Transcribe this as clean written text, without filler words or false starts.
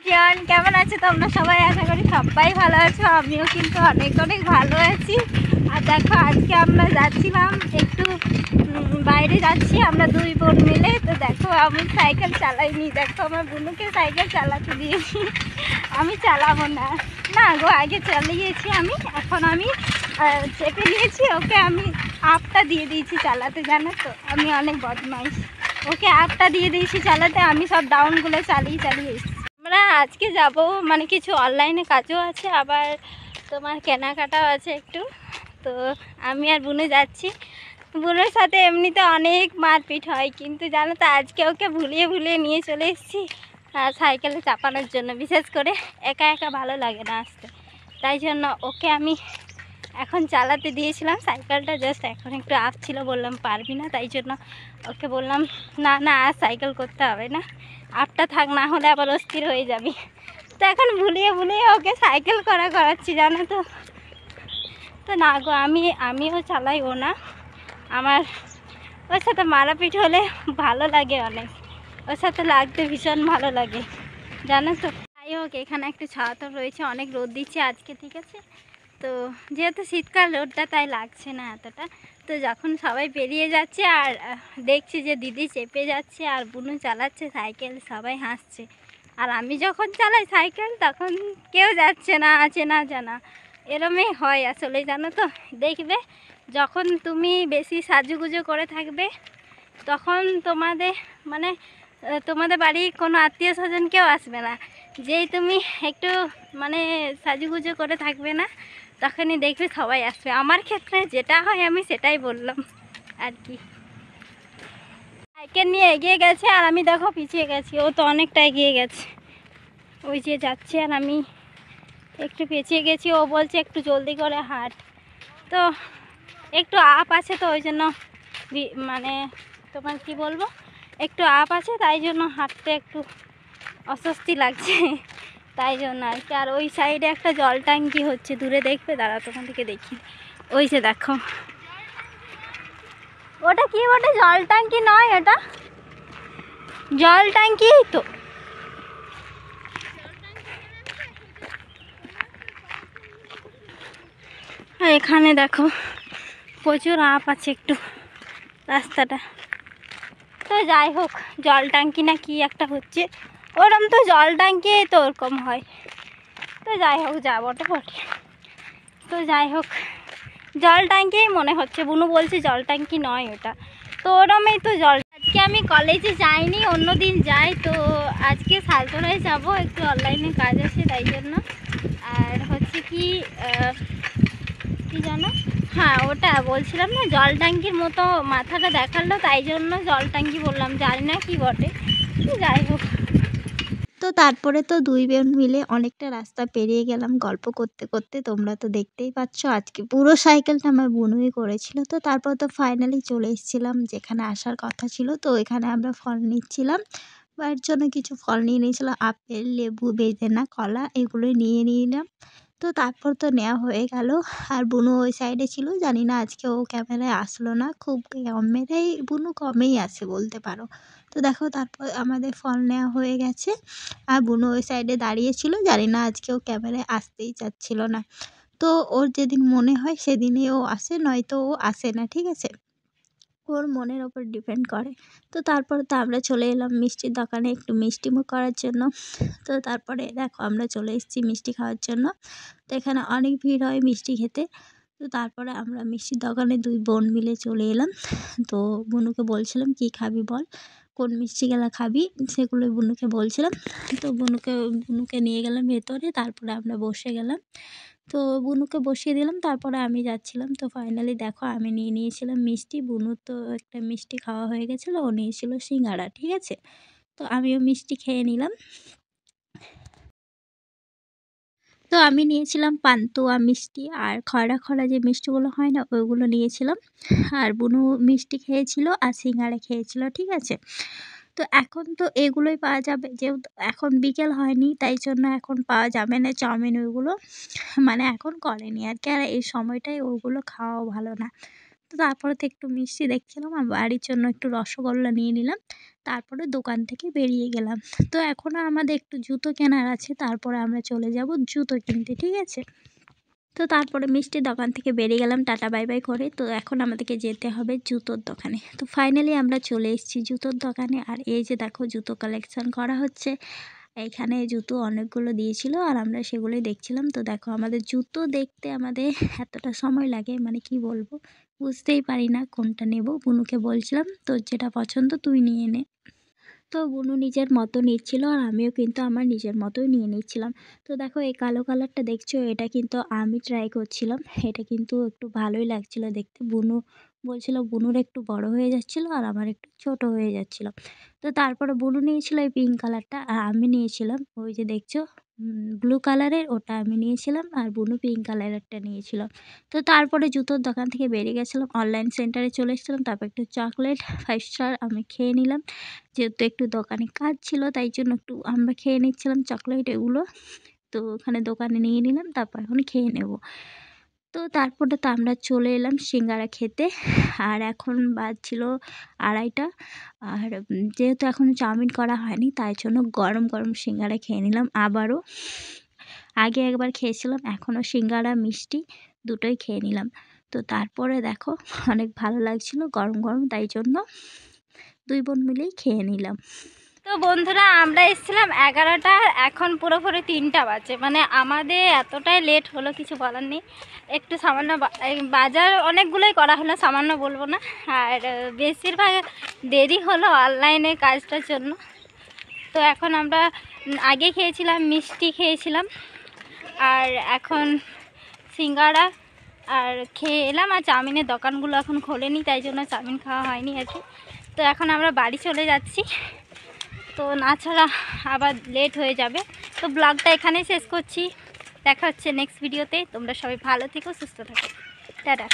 জন কেমন আছো তোমরা সবাই? আশা করি সবাই ভালো আছো। আমিও কিন্তু অনেক অনেক ভালো আছি। আর দেখো আজকে আমরা যাচ্ছিলাম একটু বাইরে যাচ্ছি আমরা দুই বোন মিলে। তো দেখো আমি সাইকেল চালাইনি, দেখো আমার বোনকে সাইকেল চালাতে দিয়েছি। আমি চালাবো না, না গো আগে চালিয়েছি আমি, এখন আমি চেপে নিয়েছি ওকে, আমি আপটা দিয়ে দিয়েছি চালাতে, জানো তো আমি অনেক বদমাইশ। ওকে আপটা দিয়ে দিয়েছি চালাতে, আমি সব ডাউনগুলো চালিয়ে চালিয়ে এসেছি। আমরা আজকে যাব, মানে কিছু অনলাইনে কাজও আছে, আবার তোমার কেনাকাটাও আছে একটু। তো আমি আর বুনু যাচ্ছি। বুনুর সাথে এমনিতে অনেক মারপিট হয়, কিন্তু জানো তো আজকে ওকে ভুলিয়ে ভুলিয়ে নিয়ে চলে এসেছি সাইকেলে চাপানোর জন্য। বিশেষ করে একা একা ভালো লাগে না আসতে, তাই জন্য ওকে আমি এখন চালাতে দিয়েছিলাম সাইকেলটা। জাস্ট এখন একটু আপ ছিল, বললাম পারবি না, তাই জন্য ওকে বললাম না না আর সাইকেল করতে হবে না, আপটা থাক, না হলে আবার অস্থির হয়ে যাবি। তো এখন ভুলিয়ে ভুলিয়ে ওকে সাইকেল করাচ্ছি, জানো তো। তো না গো আমিও চালাই, ও না। আমার ওর সাথে মারাপিট হলে ভালো লাগে অনেক, ওর সাথে লাগতে ভীষণ ভালো লাগে, জানো তো। যাই হোক, এখানে একটু ছাওয়া তো রয়েছে, অনেক রোদ দিচ্ছে আজকে, ঠিক আছে। তো যেহেতু শীতকাল রোদটা, তাই লাগছে না এতটা। তো যখন সবাই পেরিয়ে যাচ্ছে আর দেখছি যে দিদি চেপে যাচ্ছে আর বুনু চালাচ্ছে সাইকেল, সবাই হাসছে। আর আমি যখন চালাই সাইকেল তখন কেউ যাচ্ছে না, আছে না জানা, এরমই হয় আসলে, জানো তো। দেখবে যখন তুমি বেশি সাজুগুজু করে থাকবে তখন তোমাদের বাড়ি কোনো আত্মীয় স্বজন কেউ আসবে না। যেই তুমি একটু মানে সাজুগুজু করে থাকবে না, তখনই দেখবে সবাই আসবে। আমার ক্ষেত্রে যেটা হয় আমি সেটাই বললাম আর কি। সাইকেল নিয়ে এগিয়ে গেছে আর আমি দেখো পিছিয়ে গেছি, ও তো অনেকটা এগিয়ে গেছে, ওই যে যাচ্ছে আর আমি একটু পিছিয়ে গেছি। ও বলছে একটু জলদি করে হাঁট, তো একটু আপ আছে তো ওই জন্য, মানে তোমার কি বলবো, একটু আপ আছে তাই জন্য হাঁটতে একটু অস্বস্তি লাগছে, তাই জন্য আর কি। আর ওই সাইডে একটা জল ট্যাঙ্কি হচ্ছে দূরে, দেখবে, দাঁড়া তোমাদেরকে দেখি, ওই যে দেখো ওটা কি, ওটা জল ট্যাঙ্কি নয়, ওটা জল ট্যাঙ্কি তো। আর এখানে দেখো প্রচুর আপ আছে একটু রাস্তাটা। তো যাই হোক, জল ট্যাঙ্কি না কি একটা হচ্ছে, ওরম তো জল ট্যাঙ্কি তো ওরকম হয়। তো যাই হোক, যাবো তো বটে। তো যাই হোক, জল ট্যাঙ্কি মনে হচ্ছে, বুনু বলছে জল ট্যাঙ্কি নয় ওটা, তো ওরমই তো জল। আজকে আমি কলেজে যাইনি, অন্য দিন যাই, তো আজকে সালতলায় যাব, একটু অনলাইনে কাজ আছে তাই জন্য। আর হচ্ছে কি জানো, হ্যাঁ ওটা বলছিলাম না, জল ট্যাঙ্কির মতো মাথাটা দেখালো, তাই জন্য জল ট্যাঙ্কি বললাম, জানি না কি বটে। তো যাই হোক, তো তারপরে তো দুই বোন মিলে অনেকটা রাস্তা পেরিয়ে গেলাম গল্প করতে করতে। তোমরা তো দেখতেই পাচ্ছ আজকে পুরো সাইকেলটা আমার বুনুই করেছিল। তো তারপর তো ফাইনালি চলে এসেছিলাম যেখানে আসার কথা ছিল। তো এখানে আমরা ফল নিচ্ছিলাম, মায়ের জন্য কিছু ফল নিয়ে নিয়েছিলাম, আপেল, লেবু, বেদানা, কলা, এগুলোই নিয়ে নিলাম। তো তারপর তো নেওয়া হয়ে গেল। আর বুনু ওই সাইডে ছিল, জানি না আজকে ও ক্যামেরায় আসলো না, খুব ক্যামেরায় বুনু কমেই আসে বলতে পারো। তো দেখো তারপর আমাদের ফল নেওয়া হয়ে গেছে, আর বুনু ওই সাইডে দাঁড়িয়েছিল, জানি না আজকে ও ক্যামেরায় আসতেই চাচ্ছিল না। তো ওর যেদিন মনে হয় সেদিনই ও আসে, নয়তো ও আসে না, ঠিক আছে, ওর মনের ওপর ডিপেন্ড করে। তো তারপরে তো আমরা চলে এলাম মিষ্টির দোকানে একটু মিষ্টিমুখ করার জন্য। তো তারপরে দেখো আমরা চলে এসেছি মিষ্টি খাওয়ার জন্য। তো এখানে অনেক ভিড় হয় মিষ্টি খেতে। তো তারপরে আমরা মিষ্টির দোকানে দুই বোন মিলে চলে এলাম। তো বুনুকে বলছিলাম কী খাবি বল, কোন মিষ্টিগুলো খাবি, সেগুলো বুনুকে বলছিলাম। তো বুনুকে নিয়ে গেলাম ভেতরে, তারপরে আমরা বসে গেলাম। তো বুনুকে বসিয়ে দিলাম, তারপরে আমি যাচ্ছিলাম। তো ফাইনালি দেখো আমি নিয়ে নিয়েছিলাম মিষ্টি, বুনুর তো একটা মিষ্টি খাওয়া হয়ে গেছিলো, ও নিয়েছিল সিঙ্গাড়া, ঠিক আছে। তো আমিও মিষ্টি খেয়ে নিলাম। তো আমি নিয়েছিলাম পান্তুয়া মিষ্টি, আর খরা খরা যে মিষ্টিগুলো হয় না ওইগুলো নিয়েছিলাম। আর বুনু মিষ্টি খেয়েছিল আর সিঙ্গাড়া খেয়েছিল, ঠিক আছে। তো এখন তো এগুলোই পাওয়া যাবে, যেহেতু এখন বিকেল হয়নি তাই জন্য এখন পাওয়া যাবে না চাউমিন, ওইগুলো মানে এখন করেনি আর কি। আর এই সময়টায় ওগুলো খাওয়াও ভালো না, তো তারপরে তো একটু মিষ্টি দেখছিলাম আর বাড়ির জন্য একটু রসগোল্লা নিয়ে নিলাম। তারপরে দোকান থেকে বেরিয়ে গেলাম। তো এখনও আমাদের একটু জুতো কেনার আছে, তারপরে আমরা চলে যাব জুতো কিনতে, ঠিক আছে? তো তারপরে মিষ্টির দোকান থেকে বেরিয়ে গেলাম টাটা বাই বাই করে। তো এখন আমাদেরকে যেতে হবে জুতোর দোকানে। তো ফাইনালি আমরা চলে এসেছি জুতোর দোকানে। আর এই যে দেখো জুতো কালেকশন করা হচ্ছে। এইখানে জুতো অনেকগুলো দিয়েছিল আর আমরা সেগুলোই দেখছিলাম। তো দেখো আমাদের জুতো দেখতে আমাদের এতটা সময় লাগে, মানে কি বলবো, বুঝতেই পারি না কোনটা নেব। বুনুকে বলছিলাম তোর যেটা পছন্দ তুই নিয়ে নে। তো বুনু নিজের মতো নিচ্ছিল আর আমিও কিন্তু আমার নিজের মতোই নিয়ে নিচ্ছিলাম। তো দেখো এই কালো কালারটা দেখছো, এটা কিন্তু আমি ট্রাই করছিলাম। এটা কিন্তু একটু ভালোই লাগছিল দেখতে। বুনু বলছিল বুনুর একটু বড় হয়ে যাচ্ছিল আর আমার একটু ছোট হয়ে যাচ্ছিল। তো তারপরে বুনু নিয়েছিল এই পিঙ্ক কালারটা আর আমি নিয়েছিলাম ওই যে দেখছো ব্লু কালারের, ওটা আমি নিয়েছিলাম আর বুনু পিঙ্ক কালারেরটা নিয়েছিল। তো তারপরে জুতোর দোকান থেকে বেরিয়ে গেছিলাম, অনলাইন সেন্টারে চলে এসেছিলাম। তারপর একটু চকলেট 5 স্টার আমি খেয়ে নিলাম, যেহেতু একটু দোকানে কাজ ছিল তাই জন্য একটু আমরা খেয়ে নিচ্ছিলাম চকলেট এগুলো। তো ওখানে দোকানে নিয়ে নিলাম, তারপর এখন খেয়ে নেব। তো তারপরে তো আমরা চলে এলাম সিঙ্গারা খেতে। আর এখন বাজছিল 2:30। আর যেহেতু এখনও চাউমিন করা হয়নি তাই জন্য গরম গরম সিঙ্গারা খেয়ে নিলাম আবারও। আগে একবার খেয়েছিলাম, এখনও সিঙ্গারা মিষ্টি দুটোই খেয়ে নিলাম। তো তারপরে দেখো অনেক ভালো লাগছিল গরম গরম, তাই জন্য দুই বোন মিলেই খেয়ে নিলাম। তো বন্ধুরা আমরা এসেছিলাম 11টা, এখন পুরোপুরি 3টা বাজে। মানে আমাদের এতটাই লেট হলো কিছু বলার নেই। একটু সামান্য এই বাজার অনেকগুলোই করা হলো, সামান্য বলবো না। আর বেশিরভাগ দেরি হলো অনলাইনে কাজটার জন্য। তো এখন আমরা আগে খেয়েছিলাম মিষ্টি খেয়েছিলাম আর এখন সিঙ্গারা আর খেয়ে এলাম। আর চাউমিনের দোকানগুলো এখন খোলেনি তাই জন্য চাউমিন খাওয়া হয়নি আর কি। তো এখন আমরা বাড়ি চলে যাচ্ছি, তো না ছাড়া আবার লেট হয়ে যাবে। তো ব্লগটা এখানেই শেষ করছি, দেখা হচ্ছে নেক্সট ভিডিওতে। তোমরা সবাই ভালো থেকো, সুস্থ থাকো, টাটা।